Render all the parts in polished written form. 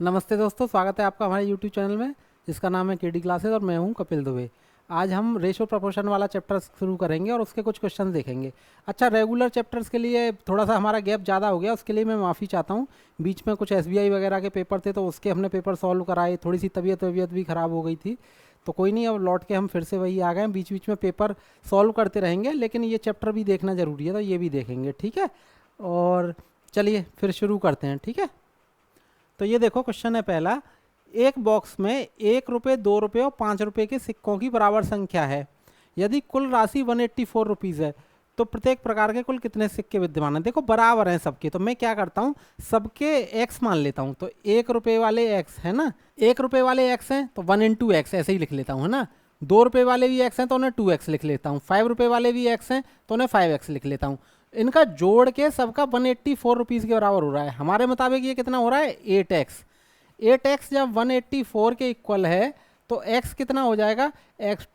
नमस्ते दोस्तों, स्वागत है आपका हमारे YouTube चैनल में जिसका नाम है केडी क्लासेस और मैं हूं कपिल दुबे। आज हम रेशो प्रोपोर्शन वाला चैप्टर शुरू करेंगे और उसके कुछ क्वेश्चन देखेंगे। अच्छा, रेगुलर चैप्टर्स के लिए थोड़ा सा हमारा गैप ज़्यादा हो गया, उसके लिए मैं माफ़ी चाहता हूं। बीच में कुछ SBI वगैरह के पेपर थे तो उसके हमने पेपर सॉल्व कराए, थोड़ी सी तबीयत भी ख़राब हो गई थी। तो कोई नहीं, अब लौट के हम फिर से वही आ गए। बीच बीच में पेपर सॉल्व करते रहेंगे, लेकिन ये चैप्टर भी देखना ज़रूरी है तो ये भी देखेंगे, ठीक है। और चलिए फिर शुरू करते हैं, ठीक है। तो ये देखो, क्वेश्चन है पहला। एक बॉक्स में 1 रुपये, 2 रुपये और 5 रुपये के सिक्कों की बराबर संख्या है। यदि कुल राशि 184 रुपीज़ है तो प्रत्येक प्रकार के कुल कितने सिक्के विद्यमान हैं। देखो बराबर हैं सबके, तो मैं क्या करता हूँ, सबके x मान लेता हूँ। तो 1 रुपये वाले x है ना, 1 रुपये वाले x हैं तो 1 इंटू एक्स ऐसे ही लिख लेता हूँ, है ना। 2 रुपये वाले भी x हैं तो उन्हें 2x लिख लेता हूँ। 5 रुपये वाले भी x हैं तो उन्हें 5x लिख लेता हूँ। इनका जोड़ के सबका 184 रुपीज़ के बराबर हो रहा है। हमारे मुताबिक ये कितना हो रहा है, 8x। 8x जब 184 के इक्वल है तो x कितना हो जाएगा, x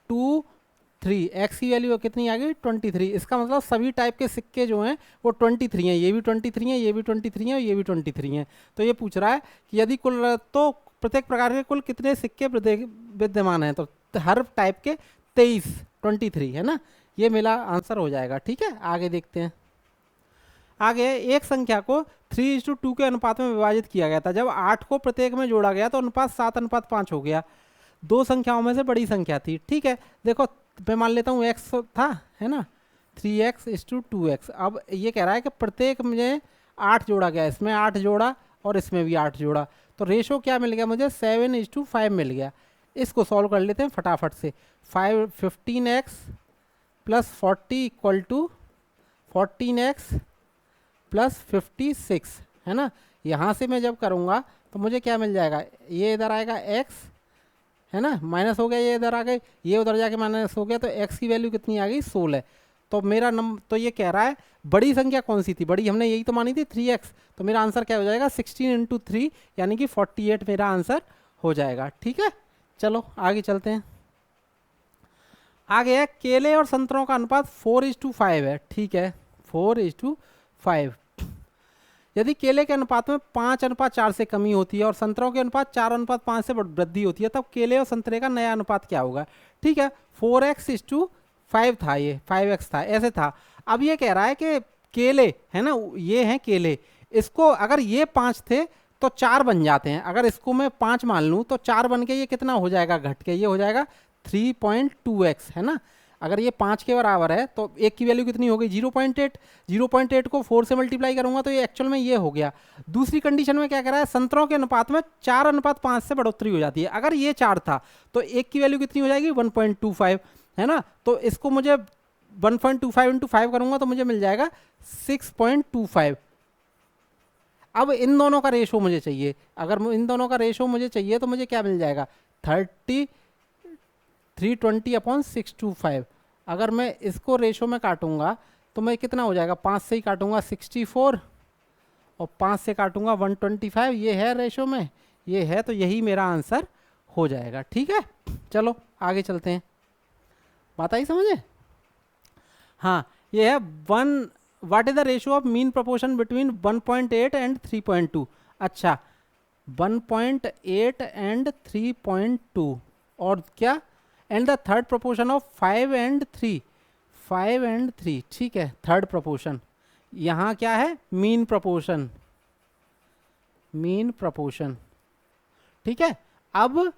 की वैल्यू कितनी आ गई, 23। इसका मतलब सभी टाइप के सिक्के जो हैं वो 23 हैं। ये भी 23 हैं, ये भी 23 हैं और ये भी 23 हैं। तो ये पूछ रहा है कि यदि कुल, तो प्रत्येक प्रकार के कुल कितने सिक्के विद्यमान हैं। तो हर टाइप के 23 है ना, ये मेरा आंसर हो जाएगा, ठीक है। आगे देखते हैं। आगे एक संख्या को 3:2 के अनुपात में विभाजित किया गया था। जब 8 को प्रत्येक में जोड़ा गया तो अनुपात 7:5 हो गया। दो संख्याओं में से बड़ी संख्या थी, ठीक है। देखो मैं मान लेता हूँ x था, है ना, 3x:2x। अब ये कह रहा है कि प्रत्येक में 8 जोड़ा गया, इसमें 8 जोड़ा और इसमें भी 8 जोड़ा, तो रेशो क्या मिल गया मुझे, 7:5 मिल गया। इसको सॉल्व कर लेते हैं फटाफट से। 15x + 40 = 14x + 56, है ना। यहाँ से मैं जब करूँगा तो मुझे क्या मिल जाएगा, ये इधर आएगा x, है ना, माइनस हो गया, ये इधर आ गए, ये उधर जाके माइनस हो गया, तो x की वैल्यू कितनी आ गई, 16। तो मेरा नंबर, तो ये कह रहा है बड़ी संख्या कौन सी थी, बड़ी हमने यही तो मानी थी 3x। तो मेरा आंसर क्या हो जाएगा, 16 × 3 यानी कि 48 मेरा आंसर हो जाएगा, ठीक है। चलो आगे चलते हैं। आगे है केले और संतरों का अनुपात 4:5 है, ठीक है, 4:5। यदि केले के अनुपात में 5:4 से कमी होती है और संतरों के अनुपात 4:5 से वृद्धि होती है, तब केले और संतरे का नया अनुपात क्या होगा, ठीक है। 4x:5 था, ये 5x था, ऐसे था। अब ये कह रहा है कि केले, है ना, ये हैं केले, इसको अगर ये 5 थे तो 4 बन जाते हैं। अगर इसको मैं 5 मान लूँ तो 4 बन के ये कितना हो जाएगा, घट के ये हो जाएगा 3.2x, है ना। अगर ये 5 के बराबर है तो एक की वैल्यू कितनी हो गई, 0.8। 0.8 को 4 से मल्टीप्लाई करूंगा तो ये एक्चुअल में ये हो गया। दूसरी कंडीशन में क्या कह रहा है, संतरों के अनुपात में 4:5 से बढ़ोतरी हो जाती है। अगर ये 4 था तो एक की वैल्यू कितनी हो जाएगी, 1.25, है ना। तो इसको मुझे 1.25 × 5 करूंगा तो मुझे मिल जाएगा 6.25। अब इन दोनों का रेशो मुझे चाहिए। अगर इन दोनों का रेशो मुझे चाहिए तो मुझे क्या मिल जाएगा, 320/625। अगर मैं इसको रेशो में काटूंगा तो मैं कितना हो जाएगा, 5 से ही काटूंगा 64 और 5 से काटूंगा 125। ये है रेशो में, ये है, तो यही मेरा आंसर हो जाएगा, ठीक है। चलो आगे चलते हैं, बात आई समझे। हाँ, ये है what is the ratio of mean proportion between 1.8 and 3.2। अच्छा, 1.8 एंड 3.2 और क्या, and the third proportion of 5 and 3, 5 and 3, ठीक है, थर्ड प्रोपोर्शन। यहाँ क्या है, मीन प्रोपोर्शन, मीन प्रोपोर्शन, ठीक है। अब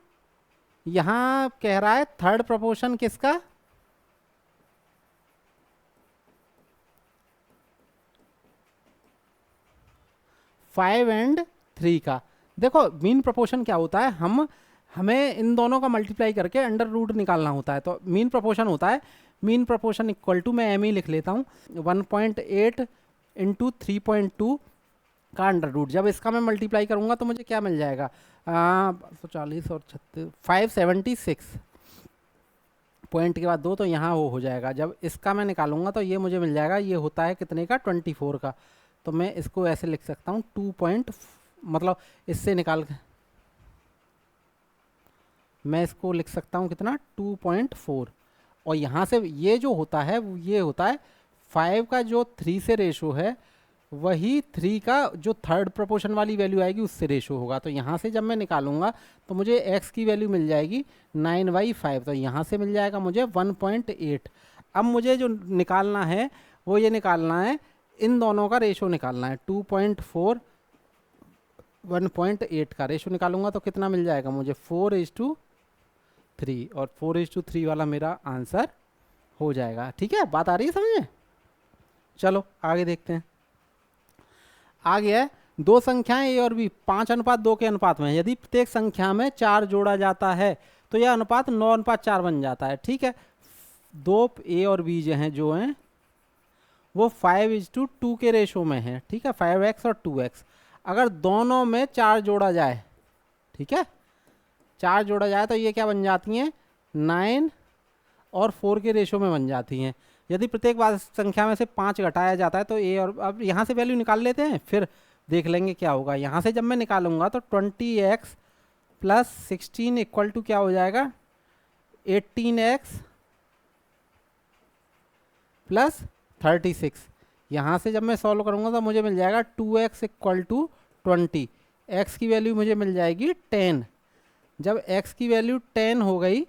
यहाँ कह रहा है थर्ड प्रोपोर्शन किसका, 5 एंड 3 का। देखो मीन प्रोपोर्शन क्या होता है, हमें इन दोनों का मल्टीप्लाई करके अंडर रूट निकालना होता है। तो मीन प्रोपोर्शन होता है, मीन प्रोपोर्शन इक्वल टू, मैं एम ही लिख लेता हूँ, 1.8 × 3.2 का अंडर रूट। जब इसका मैं मल्टीप्लाई करूँगा तो मुझे क्या मिल जाएगा, 140 और 36, 576 पॉइंट के बाद 2, तो यहाँ वो हो जाएगा। जब इसका मैं निकालूंगा तो ये मुझे मिल जाएगा, ये होता है कितने का, 24 का। तो मैं इसको ऐसे लिख सकता हूँ 2 मतलब इससे निकाल के मैं इसको लिख सकता हूँ कितना, 2.4। और यहाँ से ये जो होता है ये होता है 5 का जो 3 से रेशो है वही 3 का जो थर्ड प्रोपोर्शन वाली वैल्यू आएगी उससे रेशो होगा। तो यहाँ से जब मैं निकालूंगा तो मुझे x की वैल्यू मिल जाएगी 9/5, तो यहाँ से मिल जाएगा मुझे 1.8। अब मुझे जो निकालना है वो ये निकालना है, इन दोनों का रेशो निकालना है। 2.4 1.8 का रेशो निकालूंगा तो कितना मिल जाएगा मुझे 4:3, और 4:3 वाला मेरा आंसर हो जाएगा। ठीक है, बात आ रही है समझ में? चलो आगे देखते हैं। आगे है दो संख्याएं ए और बी 5:2 के अनुपात में है। यदि प्रत्येक संख्या में 4 जोड़ा जाता है तो यह अनुपात 9:4 बन जाता है। ठीक है, दो ए और बी जो हैं वो 5:2 के रेशो में है। ठीक है, 5x और 2x। अगर दोनों में 4 जोड़ा जाए, ठीक है, 4 जोड़ा जाए तो ये क्या बन जाती हैं, 9 और 4 के रेशो में बन जाती हैं। यदि प्रत्येक संख्या में से 5 घटाया जाता है तो ए और, अब यहाँ से वैल्यू निकाल लेते हैं फिर देख लेंगे क्या होगा। यहाँ से जब मैं निकालूंगा तो 20x + 16 = क्या हो जाएगा, 18x + 36। यहाँ से जब मैं सॉल्व करूँगा तो मुझे मिल जाएगा 2x = 20। x की वैल्यू मुझे मिल जाएगी 10। जब x की वैल्यू 10 हो गई,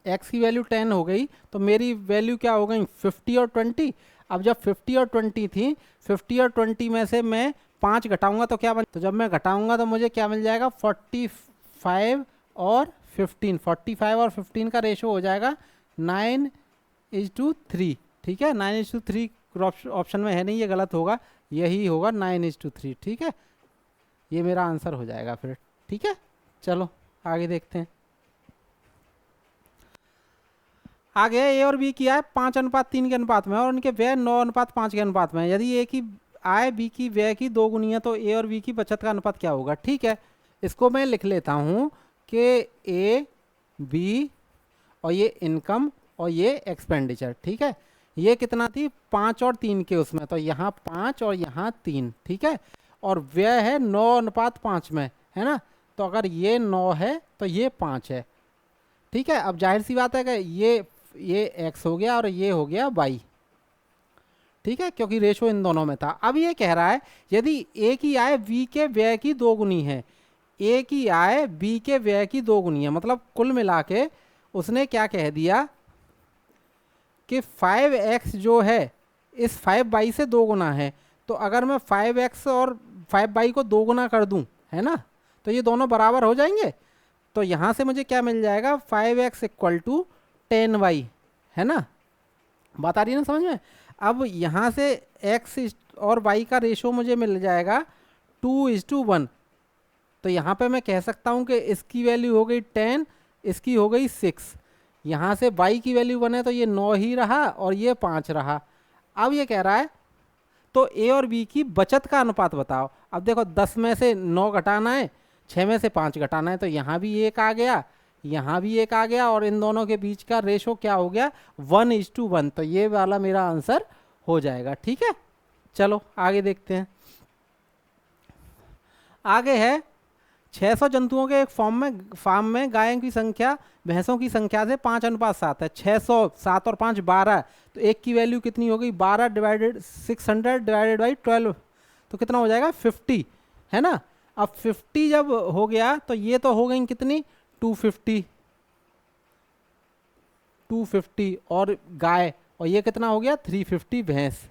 x की वैल्यू 10 हो गई तो मेरी वैल्यू क्या हो गई, 50 और 20। अब जब 50 और 20 थी, 50 और 20 में से मैं 5 घटाऊंगा तो क्या बन, तो जब मैं घटाऊंगा तो मुझे क्या मिल जाएगा, 45 और 15। 45 और 15 का रेशो हो जाएगा 9:3। ठीक है, 9:3 ऑप्शन में है नहीं, ये गलत होगा, यही होगा 9:3। ठीक है, ये मेरा आंसर हो जाएगा फिर। ठीक है, चलो आगे देखते हैं। आगे ए और बी की आय 5:3 के अनुपात में और उनके व्यय 9:5 के अनुपात में है। यदि ए की आय बी की व्यय की 2 गुनी है तो ए और बी की बचत का अनुपात क्या होगा। ठीक है, इसको मैं लिख लेता हूँ कि ए बी और ये इनकम और ये एक्सपेंडिचर। ठीक है, ये कितना थी, 5 और 3 के उसमें, तो यहाँ 5 और यहाँ 3। ठीक है, और व्यय है 9:5 में, है ना, तो अगर ये 9 है तो ये 5 है। ठीक है, अब जाहिर सी बात है कि ये x हो गया और ये हो गया y। ठीक है, क्योंकि रेशो इन दोनों में था। अब ये कह रहा है यदि a की आय b के व्यय की 2 गुनी है, a की आय b के व्यय की 2 गुनी है, मतलब कुल मिला के उसने क्या कह दिया कि 5x जो है इस 5y से 2 गुना है। तो अगर मैं 5x और 5y को 2 गुना कर दूं, है ना, तो ये दोनों बराबर हो जाएंगे। तो यहाँ से मुझे क्या मिल जाएगा, 5x = 10y, है ना, बात आ रही है ना समझ में। अब यहाँ से x और y का रेशो मुझे मिल जाएगा 2:1। तो यहाँ पे मैं कह सकता हूँ कि इसकी वैल्यू हो गई 10, इसकी हो गई 6। यहाँ से y की वैल्यू बने तो ये 9 ही रहा और ये 5 रहा। अब ये कह रहा है तो a और b की बचत का अनुपात बताओ। अब देखो 10 में से 9 घटाना है, 6 में से 5 घटाना है, तो यहाँ भी 1 आ गया, यहाँ भी 1 आ गया, और इन दोनों के बीच का रेशो क्या हो गया, 1:1। तो ये वाला मेरा आंसर हो जाएगा। ठीक है, चलो आगे देखते हैं। आगे है 600 जंतुओं के एक फार्म में गायों की संख्या भैंसों की संख्या से 5:7 है। 600, 7 और 5 12, तो एक की वैल्यू कितनी हो गई, 12 / 600 / 12, तो कितना हो जाएगा, 50, है ना। अब 50 जब हो गया तो ये तो हो गई कितनी, 250 और गाय, और ये कितना हो गया, 350 भैंस।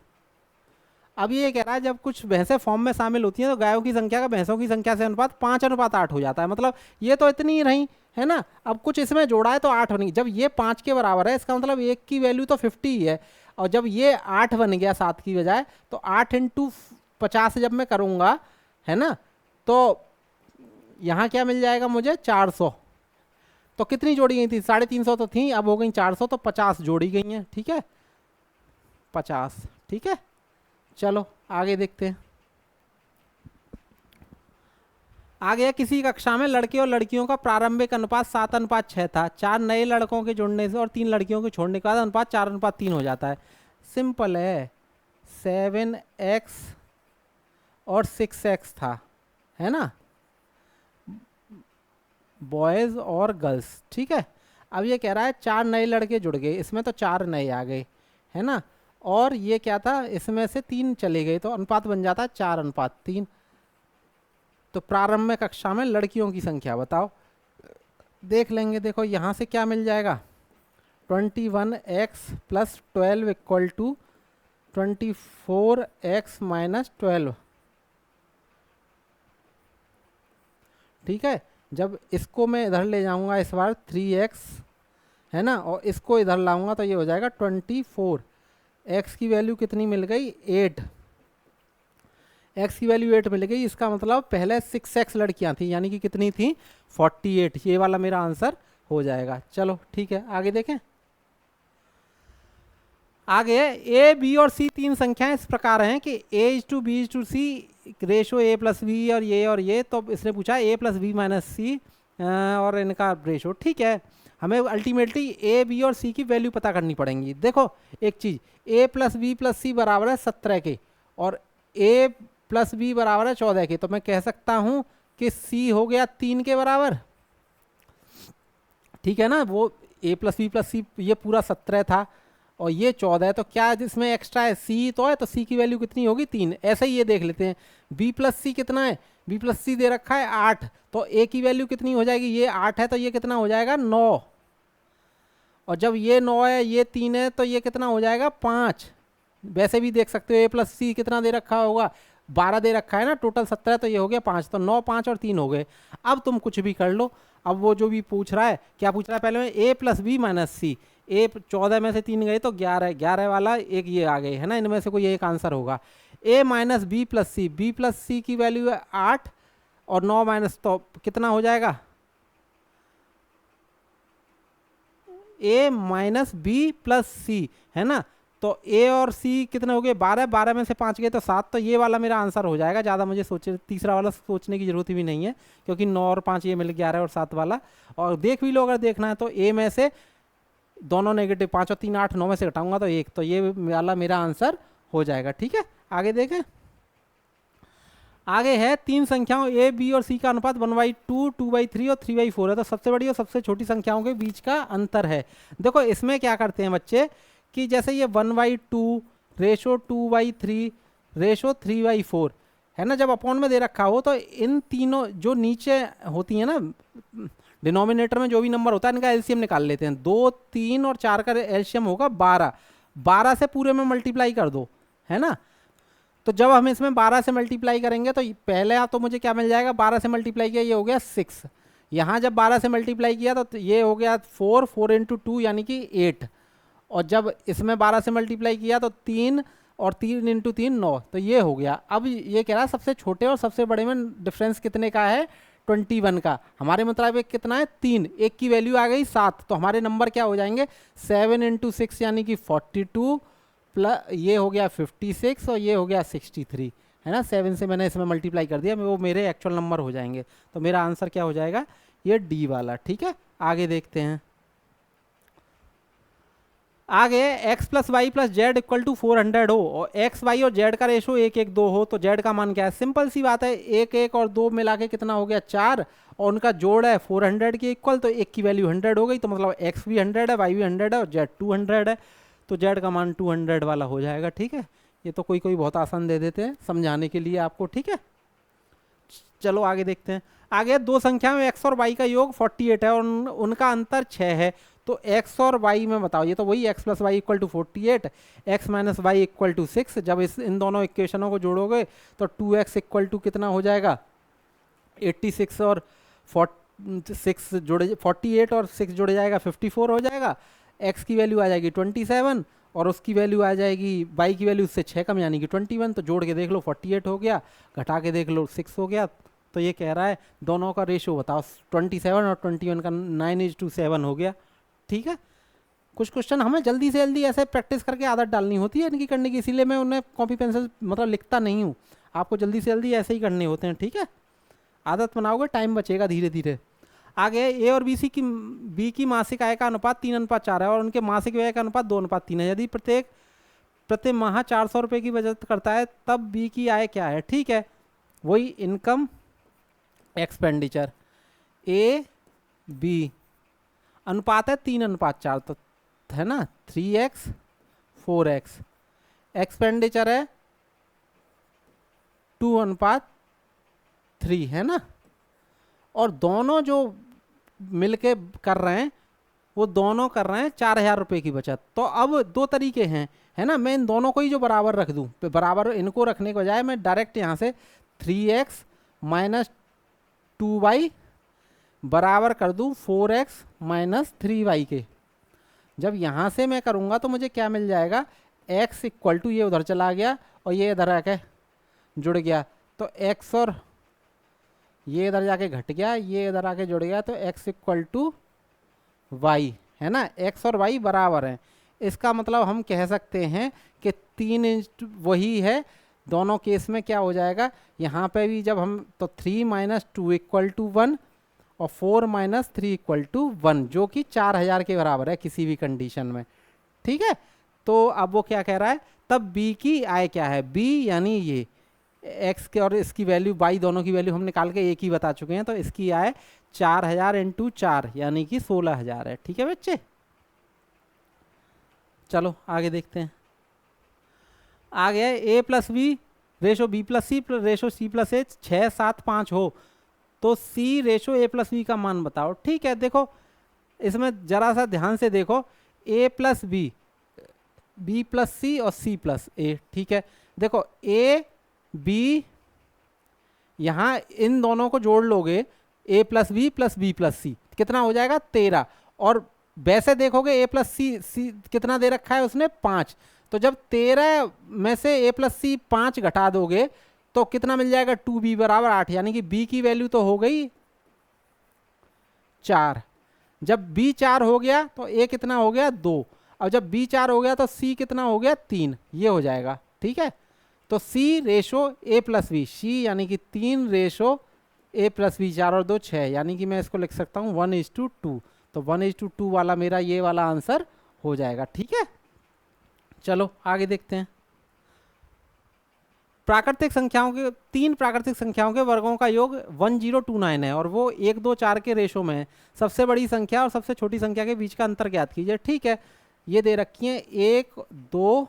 अब ये कह रहा है जब कुछ भैंसें फॉर्म में शामिल होती हैं तो गायों की संख्या का भैंसों की संख्या से अनुपात 5:8 हो जाता है। मतलब ये तो इतनी ही रही, है ना, अब कुछ इसमें जोड़ा है तो 8 बनी। जब ये 5 के बराबर है इसका मतलब एक की वैल्यू तो 50 ही है, और जब ये 8 बन गया 7 की बजाय, तो 8 × 50 जब मैं करूँगा, है ना, तो यहाँ क्या मिल जाएगा मुझे, 400। तो कितनी जोड़ी गई थी, 350 तो थी, अब हो गई 400, तो 50 जोड़ी गई हैं। ठीक है, 50। ठीक है, चलो आगे देखते हैं। आगे किसी कक्षा में लड़के और लड़कियों का प्रारंभिक अनुपात 7:6 था। 4 नए लड़कों के जुड़ने से और 3 लड़कियों के छोड़ने के बाद अनुपात 4:3 हो जाता है। सिंपल है, 7x और 6x था, है ना, बॉयज़ और गर्ल्स। ठीक है, अब ये कह रहा है 4 नए लड़के जुड़ गए, इसमें तो 4 नए आ गए, है ना, और ये क्या था, इसमें से 3 चले गए तो अनुपात बन जाता है 4:3। तो प्रारंभ में कक्षा में लड़कियों की संख्या बताओ, देख लेंगे। देखो यहाँ से क्या मिल जाएगा, 21x + 12 = 24x - 12। ठीक है, जब इसको मैं इधर ले जाऊंगा इस बार 3x है ना, और इसको इधर लाऊंगा तो ये हो जाएगा 24। x की वैल्यू कितनी मिल गई, 8। x की वैल्यू 8 मिल गई, इसका मतलब पहले 6x लड़कियां थी, यानी कि कितनी थी, 48। ये वाला मेरा आंसर हो जाएगा। चलो ठीक है, आगे देखें। आगे a, b और c 3 संख्याएं इस प्रकार हैं कि a: b: c ratio a + b और ये। तो इसने पूछा a + b - c और इनका रेशो। ठीक है, हमें अल्टीमेटली a, b और c की वैल्यू पता करनी पड़ेंगी। देखो एक चीज, a + b + c बराबर है 17 के और a + b बराबर है 14 के। तो मैं कह सकता हूं कि c हो गया 3 के बराबर। ठीक है ना, वो a + b + c ये पूरा 17 था और ये 14 है, तो क्या इसमें एक्स्ट्रा है, c तो है, तो c की वैल्यू कितनी होगी, 3। ऐसे ही ये देख लेते हैं, b + c कितना है, b + c दे रखा है 8, तो a की वैल्यू कितनी हो जाएगी, ये 8 है तो ये कितना हो जाएगा, 9। और जब ये 9 है, ये 3 है, तो ये कितना हो जाएगा, 5। वैसे भी देख सकते हो a + c कितना दे रखा होगा, 12 दे रखा है ना, टोटल 17, तो ये हो गया 5। तो 9, 5 और 3 हो गए। अब तुम कुछ भी कर लो। अब वो जो भी पूछ रहा है, क्या पूछ रहा है, पहले में a + b - c। a 14 में से 3 गए तो 11, 11 वाला एक ये आ गए है ना, इनमें से कोई एक आंसर होगा। a - b + c, b + c की वैल्यू है 8 और 9 माइनस, तो कितना हो जाएगा, a - b + c है ना। तो a और c कितने हो गए, 12, 12 में से 5 गए तो 7। तो ये वाला मेरा आंसर हो जाएगा। ज़्यादा मुझे सोचे, तीसरा वाला सोचने की जरूरत भी नहीं है, क्योंकि 9 और 5 ये मिल 11 और 7 वाला। और देख भी लो, अगर देखना है तो a में से दोनों नेगेटिव, 5 और 3 8, 9 में से घटाऊंगा तो 1, तो ये वाला मेरा आंसर हो जाएगा। ठीक है, आगे देखें। आगे है 3 संख्याओं a, b और c का अनुपात 1/2, 2/3 और 3/4 है। तो सबसे बड़ी और सबसे छोटी संख्याओं के बीच का अंतर है। देखो इसमें क्या करते हैं बच्चे, कि जैसे ये 1/2 रेशो 2/3 रेशो 3/4 है ना, जब अपॉन में दे रखा हो तो इन तीनों जो नीचे होती है ना, डिनोमिनेटर में जो भी नंबर होता है, इनका एलसीएम निकाल लेते हैं। 2, 3 और 4 का एलसीएम होगा 12। 12 से पूरे में मल्टीप्लाई कर दो, है ना। तो जब हम इसमें 12 से मल्टीप्लाई करेंगे तो पहले आप तो मुझे क्या मिल जाएगा, 12 से मल्टीप्लाई किया ये हो गया 6। यहाँ जब 12 से मल्टीप्लाई किया तो ये हो गया 4, 4 × 2 यानी कि 8। और जब इसमें 12 से मल्टीप्लाई किया तो 3 और 3 × 3 9, तो ये हो गया। अब ये कह रहा है सबसे छोटे और सबसे बड़े में डिफरेंस कितने का है, 21 का। हमारे मुताबिक कितना है, 3। एक की वैल्यू आ गई 7, तो हमारे नंबर क्या हो जाएंगे, 7 × 6 यानी कि 42 प्लस ये हो गया 56 और ये हो गया 63, है ना। 7 से मैंने इसमें मल्टीप्लाई कर दिया, वो मेरे एक्चुअल नंबर हो जाएंगे। तो मेरा आंसर क्या हो जाएगा, ये डी वाला। ठीक है, आगे देखते हैं। आगे x + y + z = 400 हो और x, y और z का रेशो 1, 1, 2 हो, तो z का मान क्या है, सिंपल सी बात है, 1, 1 और 2 मिला के कितना हो गया, 4, और उनका जोड़ है 400 के इक्वल, तो 1 की वैल्यू 100 हो गई। तो मतलब x भी 100 है, y भी 100 है और z 200 है, तो z का मान 200 वाला हो जाएगा। ठीक है, ये तो कोई कोई बहुत आसान दे देते हैं समझाने के लिए आपको। ठीक है, चलो आगे देखते हैं। आगे दो संख्या में x और y का योग 48 है और उनका अंतर 6 है। तो x और y में बताओ, ये तो वही x + y = 48, x - y = 6। जब इन दोनों इक्वेशनों को जोड़ोगे तो 2x = कितना हो जाएगा, 86 और 6 जोड़े, 48 और 6 जोड़े जाएगा 54 हो जाएगा। x की वैल्यू आ जाएगी 27 और उसकी वैल्यू आ जाएगी, y की वैल्यू उससे 6 कम यानी कि 21। तो जोड़ के देख लो 48 हो गया, घटा के देख लो 6 हो गया। तो ये कह रहा है दोनों का रेशो बताओ, 27 और 21 का 9:7 हो गया। ठीक है, कुछ क्वेश्चन हमें जल्दी से जल्दी ऐसे प्रैक्टिस करके आदत डालनी होती है इनकी करने की, इसीलिए मैं उन्हें कॉपी पेंसिल मतलब लिखता नहीं हूँ, आपको जल्दी से जल्दी ऐसे ही करने होते हैं। ठीक है, आदत बनाओगे टाइम बचेगा धीरे धीरे। आगे ए और बी की मासिक आय का अनुपात 3:4 है और उनके मासिक व्यय का अनुपात 2:3 है। यदि प्रति माह 400 रुपये की बचत करता है तब बी की आय क्या है। ठीक है, वही इनकम एक्सपेंडिचर, ए बी अनुपात है 3:4, तो है ना 3x 4x। एक्सपेंडिचर है 2:3 है ना, और दोनों जो मिलके कर रहे हैं वो दोनों कर रहे हैं 4,000 रुपये की बचत। तो अब दो तरीके हैं, है ना, मैं इन दोनों को ही जो बराबर रख दूं, बराबर इनको रखने के बजाय मैं डायरेक्ट यहाँ से 3x माइनस 2y बराबर कर दूं 4x माइनस 3y के। जब यहाँ से मैं करूँगा तो मुझे क्या मिल जाएगा, x इक्वल टू, ये उधर चला गया और ये इधर आके जुड़ गया, तो x और ये इधर जाके घट गया, ये इधर आके जुड़ गया, तो x इक्वल टू y, है ना, x और y बराबर हैं। इसका मतलब हम कह सकते हैं कि 3 वही है दोनों केस में। क्या हो जाएगा यहाँ पे भी, जब हम तो 3 माइनस 2 इक्वल टू 1 और 4 माइनस 3 इक्वल टू 1, जो कि 4,000 के बराबर है किसी भी कंडीशन में। ठीक है, तो अब वो क्या कह रहा है, तब b की आय क्या है, b यानी ये x के और इसकी वैल्यू y, दोनों की वैल्यू हम निकाल के एक ही बता चुके हैं, तो इसकी आय 4,000 इंटू 4 यानी कि 16,000 है। ठीक है बच्चे, चलो आगे देखते हैं। आगे है a plus B ratio b plus C ratio c plus A 6, 7, 5 हो तो c ratio a plus B का मान बताओ। ठीक है, देखो इसमें जरा सा ध्यान से देखो, a plus B, b plus C और c प्लस ए। ठीक है, देखो a b, यहाँ इन दोनों को जोड़ लोगे, a plus B plus B plus C कितना हो जाएगा 13, और वैसे देखोगे a प्लस सी कितना दे रखा है उसने 5, तो जब 13 में से a प्लस सी 5 घटा दोगे तो कितना मिल जाएगा 2b बराबर 8, यानी कि b की वैल्यू तो हो गई 4। जब b 4 हो गया तो a कितना हो गया 2, और जब b 4 हो गया तो c कितना हो गया 3, ये हो जाएगा। ठीक है, तो c ratio a plus B, c यानी कि 3 रेशो a प्लस बी, 4 और 2 6, यानी कि मैं इसको लिख सकता हूँ 1:2, तो 1:2 वाला मेरा ये वाला आंसर हो जाएगा। ठीक है, चलो आगे देखते हैं। प्राकृतिक संख्याओं के, 3 प्राकृतिक संख्याओं के वर्गों का योग 1029 है और वो 1, 2, 4 के रेशो में है। सबसे बड़ी संख्या और सबसे छोटी संख्या के बीच का अंतर ज्ञात कीजिए। ठीक है, ये दे रखी है 1, 2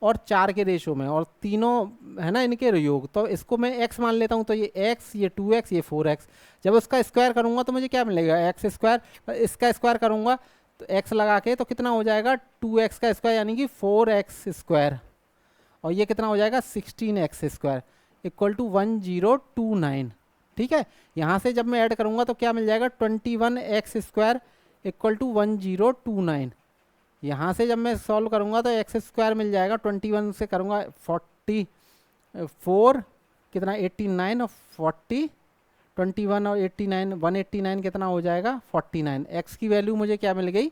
और 4 के रेशो में, और तीनों है ना इनके योग, तो इसको मैं x मान लेता हूँ, तो ये x, ये 2x, ये 4x। जब उसका स्क्वायर करूँगा तो मुझे क्या मिलेगा, x स्क्वायर, इसका स्क्वायर करूँगा तो x लगा के तो कितना हो जाएगा 2x का स्क्वायर यानी कि 4x स्क्वायर, और ये कितना हो जाएगा 16x स्क्वायर इक्वल टू 1029। ठीक है, यहाँ से जब मैं ऐड करूँगा तो क्या मिल जाएगा 21x स्क्वायर इक्वल टू 1029। यहाँ से जब मैं सॉल्व करूँगा तो x स्क्वायर मिल जाएगा, 21 से करूँगा 44 कितना 89 और 40, 21 और 89 189 कितना हो जाएगा 49। x की वैल्यू मुझे क्या मिल गई,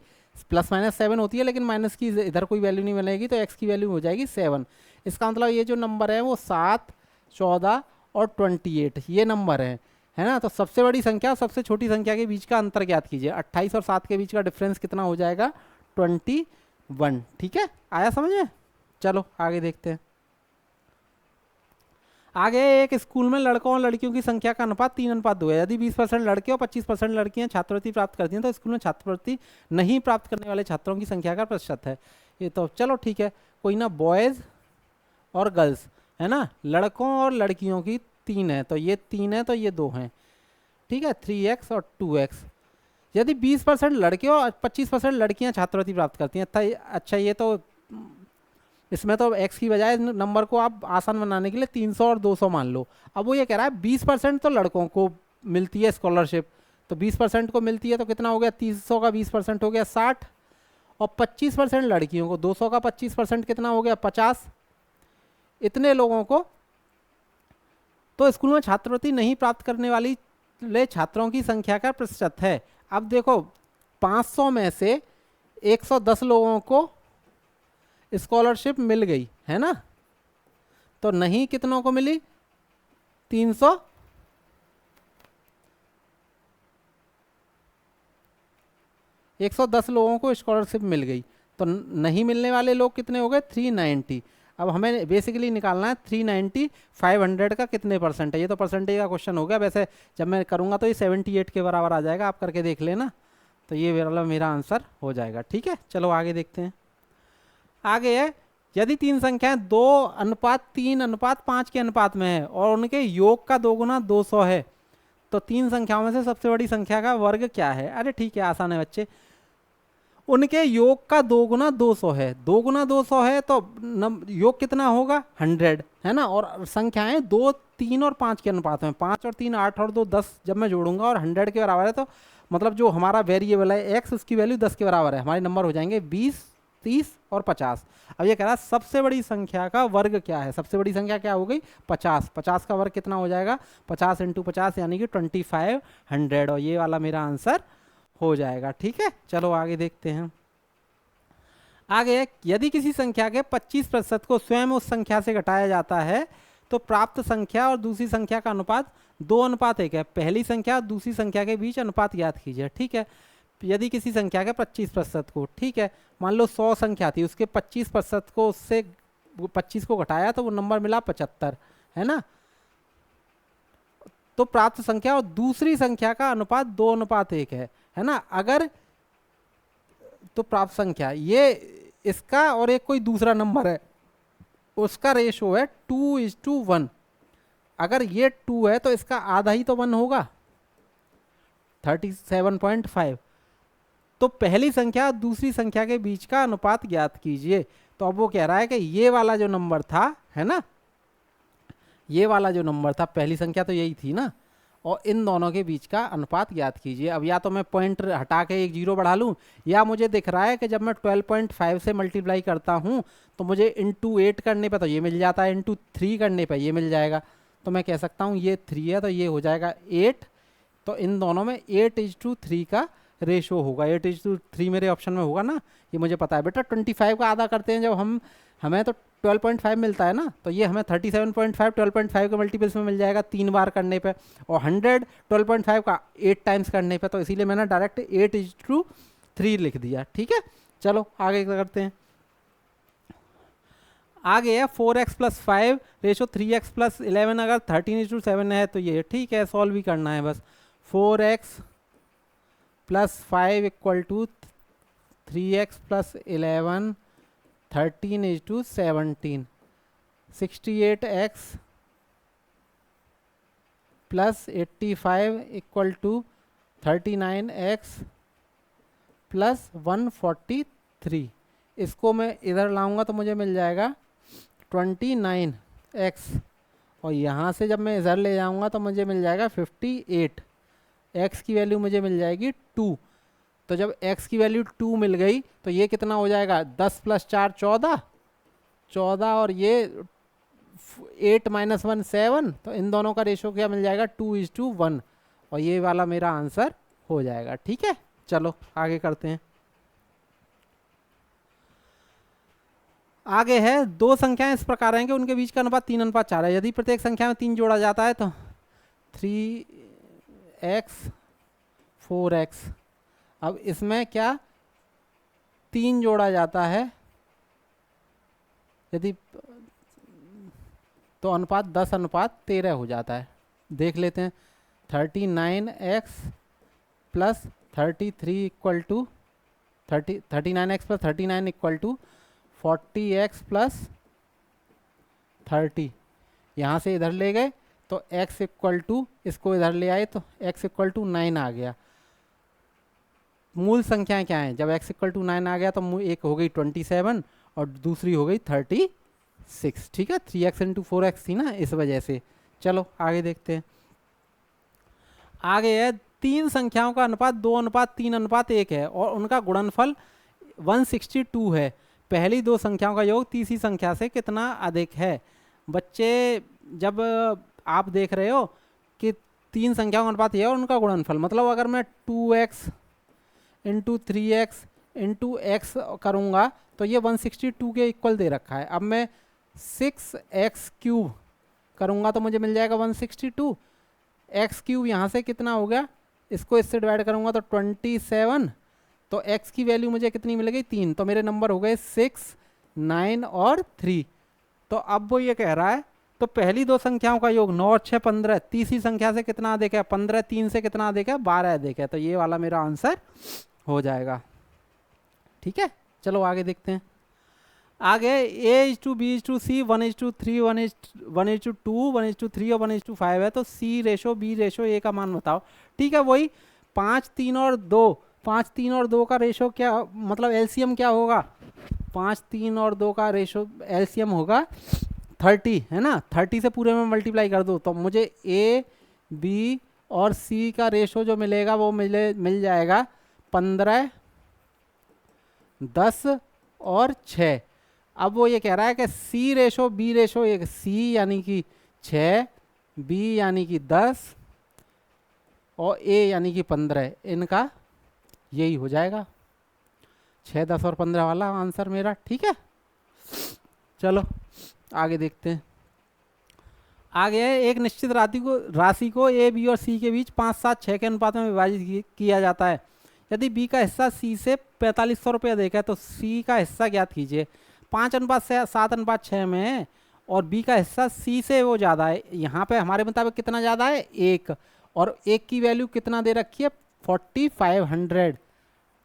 प्लस माइनस 7 होती है लेकिन माइनस की इधर कोई वैल्यू नहीं मिलेगी, तो x की वैल्यू हो जाएगी 7। इसका मतलब ये जो नंबर है वो 7, 14 और 28 ये नंबर है ना। तो सबसे बड़ी संख्या और सबसे छोटी संख्या के बीच का अंतर ज्ञात कीजिए। 28 और 7 के बीच का डिफरेंस कितना हो जाएगा 21। ठीक है, आया समझ में। चलो आगे देखते हैं। आगे एक स्कूल में लड़कों और लड़कियों की संख्या का अनुपात 3:2 है। यदि 20% लड़के और 25% लड़कियां छात्रवृत्ति प्राप्त करती हैं तो स्कूल में छात्रवृत्ति नहीं प्राप्त करने वाले छात्रों की संख्या का प्रतिशत है। ये तो चलो ठीक है, कोई ना, बॉयज़ और गर्ल्स है ना, लड़कों और लड़कियों की 3 है, तो ये 3 है तो ये 2 हैं। ठीक है, 3x और 2x। यदि 20% लड़के और 25% लड़कियां छात्रवृत्ति प्राप्त करती हैं, अच्छा ये तो इसमें तो x की बजाय नंबर को आप आसान बनाने के लिए 300 और 200 मान लो। अब वो ये कह रहा है 20% तो लड़कों को मिलती है स्कॉलरशिप, तो 20% को मिलती है तो कितना हो गया 300 का 20% हो गया 60, और 25% लड़कियों को, 200 का 25% कितना हो गया 50। इतने लोगों को तो स्कूल में छात्रवृत्ति नहीं प्राप्त करने वाली छात्रों की संख्या का प्रतिशत है। अब देखो 500 में से 110 लोगों को स्कॉलरशिप मिल गई है ना, तो नहीं कितनों को मिली 300, 110 लोगों को स्कॉलरशिप मिल गई, तो नहीं मिलने वाले लोग कितने हो गए 390। अब हमें बेसिकली निकालना है 390 500 का कितने परसेंट है। ये तो परसेंटेज का क्वेश्चन हो गया, वैसे जब मैं करूँगा तो ये 78 के बराबर आ जाएगा, आप करके देख लेना, तो ये मेरा आंसर हो जाएगा। ठीक है, चलो आगे देखते हैं। आगे है यदि तीन संख्याएं 2:3:5 के अनुपात में है और उनके योग का 2 गुना 200 है तो तीन संख्याओं में से सबसे बड़ी संख्या का वर्ग क्या है? अरे ठीक है, आसान है बच्चे। उनके योग का 2 गुना 200 है, 2 गुना 200 है तो योग कितना होगा? 100 है ना। और संख्याएं 2, 3 और 5 के अनुपात में, 5 और 3 8 और 2 10 जब मैं जोड़ूंगा और 100 के बराबर है तो मतलब जो हमारा वेरिएबल है x उसकी वैल्यू 10 के बराबर है, हमारे नंबर हो जाएंगे 20, 30 और 50। अब ये कह रहा है सबसे बड़ी संख्या का वर्ग क्या है? सबसे बड़ी संख्या क्या हो गई? 50। 50 का वर्ग कितना हो जाएगा? 50 × 50 यानी कि 2500, और ये वाला मेरा आंसर हो जाएगा। ठीक है, चलो आगे देखते हैं। आगे, यदि किसी संख्या के 25% को स्वयं उस संख्या से घटाया जाता है तो प्राप्त संख्या और दूसरी संख्या का अनुपात 2:1 है। पहली संख्या और दूसरी संख्या के बीच अनुपात ज्ञात कीजिए। ठीक है, यदि किसी संख्या के 25% को, ठीक है, मान लो 100 संख्या थी, उसके 25% को, उससे 25 को घटाया तो वो नंबर मिला 75, है ना। तो प्राप्त संख्या और दूसरी संख्या का अनुपात 2:1 है ना। अगर तो प्राप्त संख्या ये इसका और एक कोई दूसरा नंबर है, उसका रेशो है 2:1। अगर ये 2 है तो इसका आधा ही तो 1 होगा, 37.5। तो पहली संख्या और दूसरी संख्या के बीच का अनुपात ज्ञात कीजिए। तो अब वो कह रहा है कि ये वाला जो नंबर था, है ना, ये वाला जो नंबर था, पहली संख्या तो यही थी ना, और इन दोनों के बीच का अनुपात ज्ञात कीजिए। अब या तो मैं पॉइंट हटा के एक 0 बढ़ा लूँ, या मुझे दिख रहा है कि जब मैं 12.5 से मल्टीप्लाई करता हूँ तो मुझे इंटू 8 करने पे तो ये मिल जाता है, इंटू 3 करने पे ये मिल जाएगा। तो मैं कह सकता हूँ ये 3 है तो ये हो जाएगा 8। तो इन दोनों में 8:3 का रेशो होगा। 8:3 मेरे ऑप्शन में होगा ना, ये मुझे पता है बेटा। 25 का आधा करते हैं जब हमें तो 12.5 मिलता है ना, तो ये हमें 37.5 12.5 के मल्टीपल्स में मिल जाएगा 3 बार करने पे, और 100 12.5 का 8 टाइम्स करने पे। तो इसीलिए मैंने डायरेक्ट 8:3 लिख दिया। ठीक है, चलो आगे करते हैं। आगे है 4x + 5 रेशो 3x + 11। अगर 13:7 है तो ये ठीक है, सॉल्व भी करना है बस। 4x + 5 = 3x + 11, 13:17। 68x + 85 = 39x + 143। इसको मैं इधर लाऊंगा तो मुझे मिल जाएगा 29x, और यहाँ से जब मैं इधर ले जाऊंगा तो मुझे मिल जाएगा 58। x की वैल्यू मुझे मिल जाएगी 2। तो जब x की वैल्यू 2 मिल गई तो ये कितना हो जाएगा? 10 + 4 14, और ये 8 - 1 7। तो इन दोनों का रेशो क्या मिल जाएगा? 2:1, और ये वाला मेरा आंसर हो जाएगा। ठीक है, चलो आगे करते हैं। आगे है, दो संख्याएं इस प्रकार हैं कि उनके बीच का अनुपात 3:4 है। यदि प्रत्येक संख्या में 3 जोड़ा जाता है तो 3x 4x। अब इसमें क्या 3 जोड़ा जाता है यदि, तो अनुपात 10:13 हो जाता है। देख लेते हैं। 39x + 33 = 39x + 39 = 40x + 30। यहाँ से इधर ले गए तो x = इसको इधर ले आए तो x = 9 आ गया। मूल संख्याएं क्या हैं? जब x = 9 आ गया तो एक हो गई 27 और दूसरी हो गई 36। ठीक है, 3x × 4x थी ना, इस वजह से। चलो आगे देखते हैं। आगे है, तीन संख्याओं का अनुपात 2:3:1 है और उनका गुणनफल 162 है। पहली दो संख्याओं का योग तीसरी संख्या से कितना अधिक है? बच्चे, जब आप देख रहे हो कि तीन संख्याओं का अनुपात ये और उनका गुणनफल, मतलब अगर मैं 2x × 3x × x करूँगा तो ये 162 के इक्वल दे रखा है। अब मैं 6x³ करूँगा तो मुझे मिल जाएगा 162। x³ यहाँ से कितना हो गया, इसको इससे डिवाइड करूँगा तो 27। तो x की वैल्यू मुझे कितनी मिल गई? 3। तो मेरे नंबर हो गए 6, 9 और 3। तो अब वो ये कह रहा है तो पहली दो संख्याओं का योग 9 और 6 15, तीसरी संख्या से कितना अधिक है? 15 3 से कितना अधिक है? 12 अधिक है। तो ये वाला मेरा आंसर हो जाएगा। ठीक है, चलो आगे देखते हैं। आगे A:B:C 1:3 1:2 1:3 और 1:5 है, तो C:B:A का मान बताओ। ठीक है, वही 5 3 और 2, 5 3 और 2 का रेशो क्या, मतलब एलसीएम क्या होगा, 5 3 और 2 का रेशो एलसीएम होगा 30, है ना। 30 से पूरे में मल्टीप्लाई कर दो तो मुझे A B और C का रेशो जो मिलेगा वो मिल जाएगा 15 10 और 6। अब वो ये कह रहा है कि C:B:, एक C यानी कि 6, B यानी कि 10 और A यानी कि 15, इनका यही हो जाएगा 6 10 और 15 वाला आंसर मेरा। ठीक है, चलो आगे देखते हैं। आगे है, एक निश्चित राशि को A B और C के बीच 5 7 6 के अनुपात में विभाजित किया जाता है। यदि B का हिस्सा C से 4500 रुपये अधिक है तो C का हिस्सा ज्ञात कीजिए। 5:7:6 में है और B का हिस्सा C से वो ज़्यादा है। यहाँ पे हमारे मुताबिक कितना ज़्यादा है, 1, और 1 की वैल्यू कितना दे रखी है, 4500।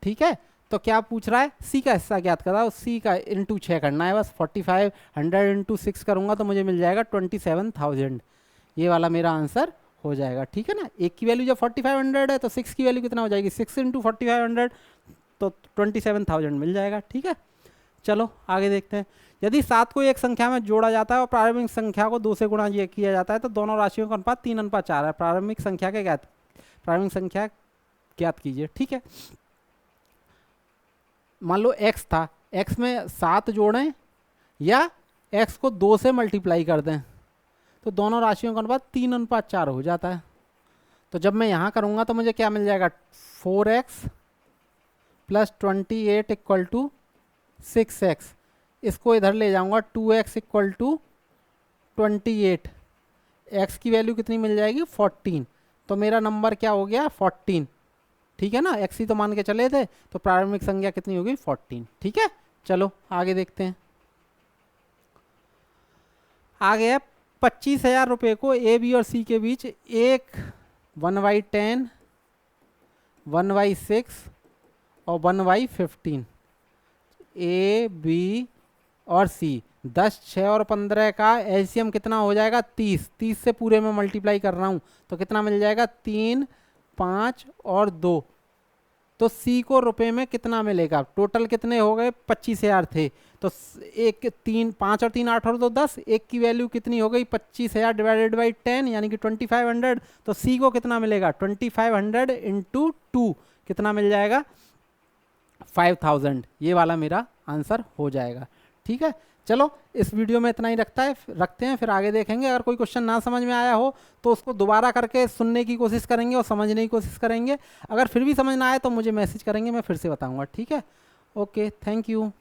ठीक है, तो क्या पूछ रहा है, C का हिस्सा ज्ञात करा, C का इंटू 6 करना है बस। 4500 इंटू 6 करूँगा तो मुझे मिल जाएगा 27000। ये वाला मेरा आंसर हो जाएगा। ठीक है ना, 1 की वैल्यू जब 4500 है तो 6 की वैल्यू कितना हो जाएगी, 6 इंटू 4500, तो 27000 मिल जाएगा। ठीक है, चलो आगे देखते हैं। यदि 7 को एक संख्या में जोड़ा जाता है और प्रारंभिक संख्या को 2 से गुणा किया जाता है तो दोनों राशियों का अनुपात 3:4 है। प्रारंभिक संख्या ज्ञात कीजिए। ठीक है, मान लो x था, x में 7 जोड़ें या x को 2 से मल्टीप्लाई कर दें तो दोनों राशियों का अनुपात 3:4 हो जाता है। तो जब मैं यहाँ करूँगा तो मुझे क्या मिल जाएगा, 4x + 28 = 6x। इसको इधर ले जाऊँगा, 2x = 28, x की वैल्यू कितनी मिल जाएगी, 14। तो मेरा नंबर क्या हो गया, 14। ठीक है ना, x ही तो मान के चले थे, तो प्रारंभिक संख्या कितनी होगी, 14। ठीक है, चलो आगे देखते हैं। आगे है 25,000 रुपये को A B और C के बीच एक 1/10 1/6 और 1/15 A B और C 10 6 और 15 का एलसीएम कितना हो जाएगा, 30। 30 से पूरे में मल्टीप्लाई कर रहा हूँ तो कितना मिल जाएगा, 3 5 और 2। तो C को रुपए में कितना मिलेगा, टोटल कितने हो गए, 25,000 थे, तो 1 3 5 और 3 8 और 2 10, 1 की वैल्यू कितनी हो गई, 25,000 डिवाइडेड बाई 10 यानी कि 2500। तो C को कितना मिलेगा, 2500 इंटू 2 कितना मिल जाएगा, 5000। ये वाला मेरा आंसर हो जाएगा। ठीक है, चलो इस वीडियो में इतना ही रखते हैं, फिर आगे देखेंगे। अगर कोई क्वेश्चन ना समझ में आया हो तो उसको दोबारा करके सुनने की कोशिश करेंगे और समझने की कोशिश करेंगे। अगर फिर भी समझ ना आए तो मुझे मैसेज करेंगे, मैं फिर से बताऊंगा। ठीक है, ओके, थैंक यू।